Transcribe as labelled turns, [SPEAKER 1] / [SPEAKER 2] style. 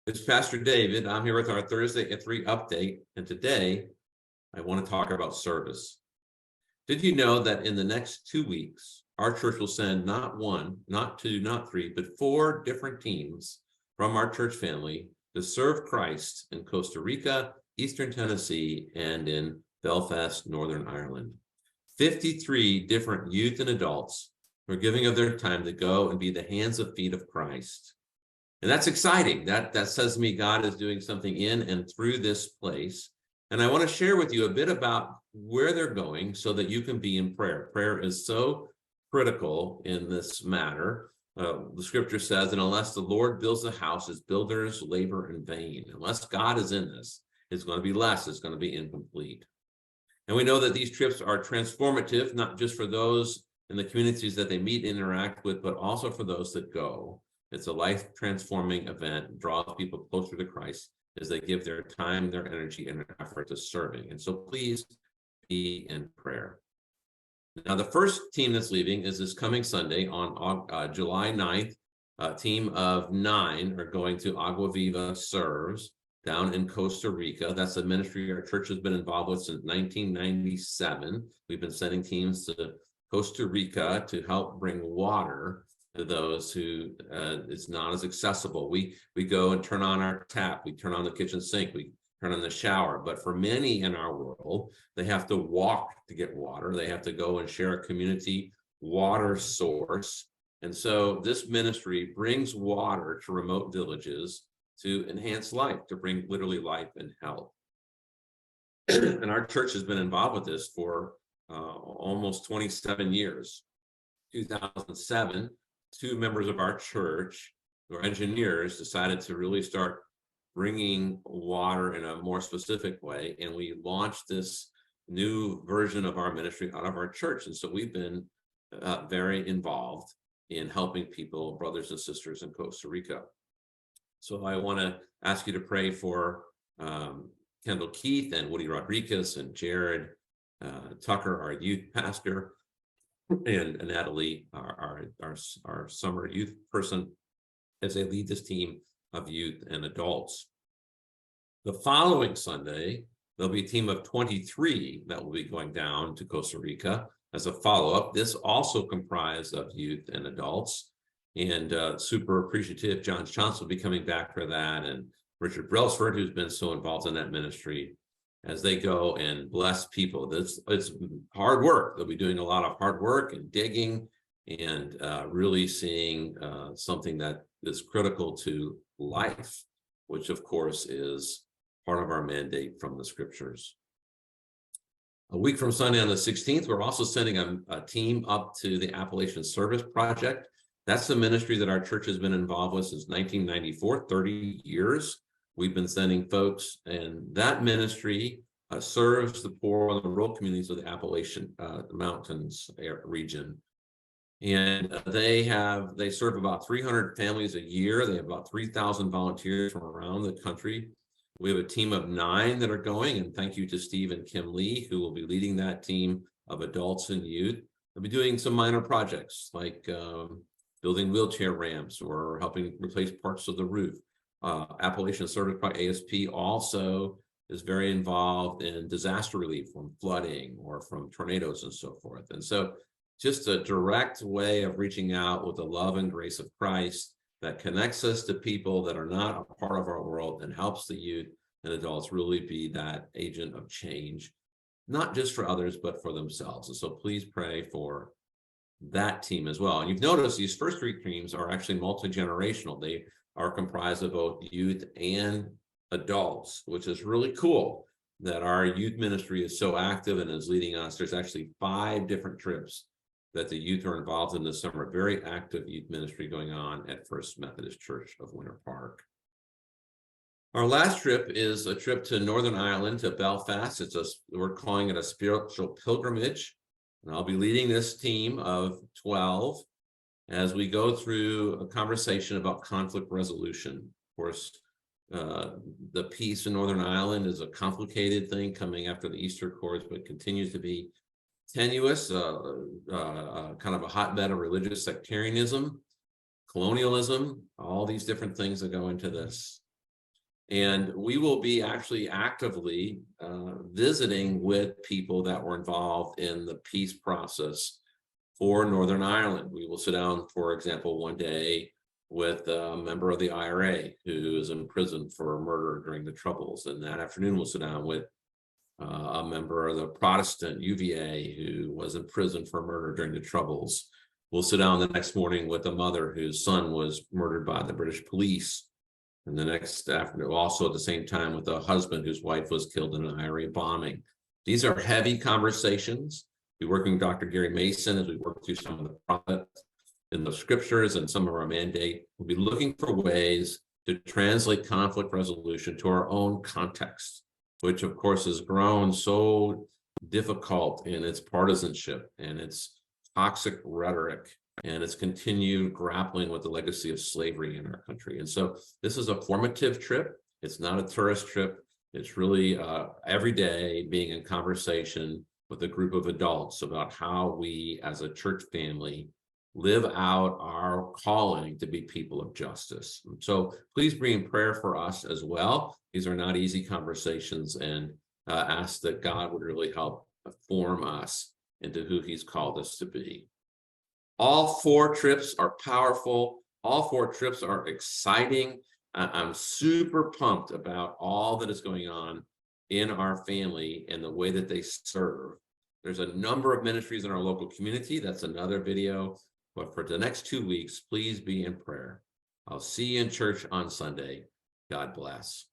[SPEAKER 1] It's Pastor David. I'm here with our Thursday at 3 update, and today I want to talk about service. Did you know that in the next 2 weeks, our church will send not one, not two, not three, but 4 different teams from our church family to serve Christ in Costa Rica, Eastern Tennessee, and in Belfast, Northern Ireland. 53 different youth and adults are giving of their time to go and be the hands and feet of Christ. And that's exciting. That says to me God is doing something in and through this place. And I want to share with you a bit about where they're going so that you can be in prayer. Prayer is so critical in this matter. The scripture says, and unless the Lord builds a house, his builders labor in vain. Unless God is in this, it's going to be less, it's going to be incomplete. And we know that these trips are transformative, not just for those in the communities that they meet and interact with, but also for those that go. It's a life-transforming event, draws people closer to Christ as they give their time, their energy, and their effort to serving. And so please be in prayer. Now, the first team that's leaving is this coming Sunday on July 9th. A team of 9 are going to Agua Viva Serves down in Costa Rica. That's a ministry our church has been involved with since 1997. We've been sending teams to Costa Rica to help bring water to those who it's not as accessible. We go and turn on our tap, we turn on the kitchen sink, we turn on the shower. But for many in our world, they have to walk to get water. They have to go and share a community water source. And so this ministry brings water to remote villages to enhance life, to bring literally life and health. And our church has been involved with this for almost 27 years. 2007, 2 members of our church who are engineers decided to really start bringing water in a more specific way. And we launched this new version of our ministry out of our church. And so we've been very involved in helping people, brothers and sisters in Costa Rica. So I want to ask you to pray for Kendall Keith and Woody Rodriguez and Jared Tucker, our youth pastor, and Natalie, our summer youth person, as they lead this team of youth and adults. The following Sunday, there'll be a team of 23 that will be going down to Costa Rica as a follow-up. This also comprised of youth and adults, and super appreciative. John Johnson will be coming back for that, and Richard Brailsford, who's been so involved in that ministry, as they go and bless people. It's hard work. They'll be doing a lot of hard work and digging and really seeing something that is critical to life, which of course is part of our mandate from the scriptures. A week from Sunday on the 16th, we're also sending a team up to the Appalachian Service Project. That's the ministry that our church has been involved with since 1994, 30 years. We've been sending folks, and that ministry serves the poor in the rural communities of the Appalachian Mountains region. And they serve about 300 families a year. They have about 3,000 volunteers from around the country. We have a team of 9 that are going, and thank you to Steve and Kim Lee, who will be leading that team of adults and youth. They'll be doing some minor projects like building wheelchair ramps or helping replace parts of the roof. Appalachian Service by ASP also is very involved in disaster relief from flooding or from tornadoes and so forth. And so just a direct way of reaching out with the love and grace of Christ that connects us to people that are not a part of our world and helps the youth and adults really be that agent of change, not just for others, but for themselves. And so please pray for that team as well. And you've noticed these first 3 teams are actually multi-generational. They are comprised of both youth and adults, which is really cool that our youth ministry is so active and is leading us. There's actually 5 different trips that the youth are involved in this summer. Very active youth ministry going on at First Methodist Church of Winter Park. Our last trip is a trip to Northern Ireland, to Belfast. We're calling it a spiritual pilgrimage. And I'll be leading this team of 12 as we go through a conversation about conflict resolution. Of course, the peace in Northern Ireland is a complicated thing coming after the Easter Accords, but continues to be tenuous, kind of a hotbed of religious sectarianism, colonialism, all these different things that go into this. And we will be actually actively visiting with people that were involved in the peace process for Northern Ireland. We will sit down, for example, one day with a member of the IRA who is in prison for murder during the Troubles. And that afternoon, we'll sit down with a member of the Protestant UVA who was in prison for murder during the Troubles. We'll sit down the next morning with a mother whose son was murdered by the British police. And the next afternoon, also at the same time, with a husband whose wife was killed in an IRA bombing. These are heavy conversations. We're working with Dr. Gary Mason as we work through some of the prophets in the scriptures and some of our mandate. We'll be looking for ways to translate conflict resolution to our own context, which of course has grown so difficult in its partisanship and its toxic rhetoric and its continued grappling with the legacy of slavery in our country. And so this is a formative trip. It's not a tourist trip. It's really every day being in conversation with a group of adults about how we as a church family live out our calling to be people of justice. And so please be in prayer for us as well. These are not easy conversations, and ask that God would really help form us into who he's called us to be. All 4 trips are powerful. All 4 trips are exciting. I'm super pumped about all that is going on in our family and the way that they serve. There's a number of ministries in our local community. That's another video. But for the next 2 weeks, please be in prayer. I'll see you in church on Sunday. God bless.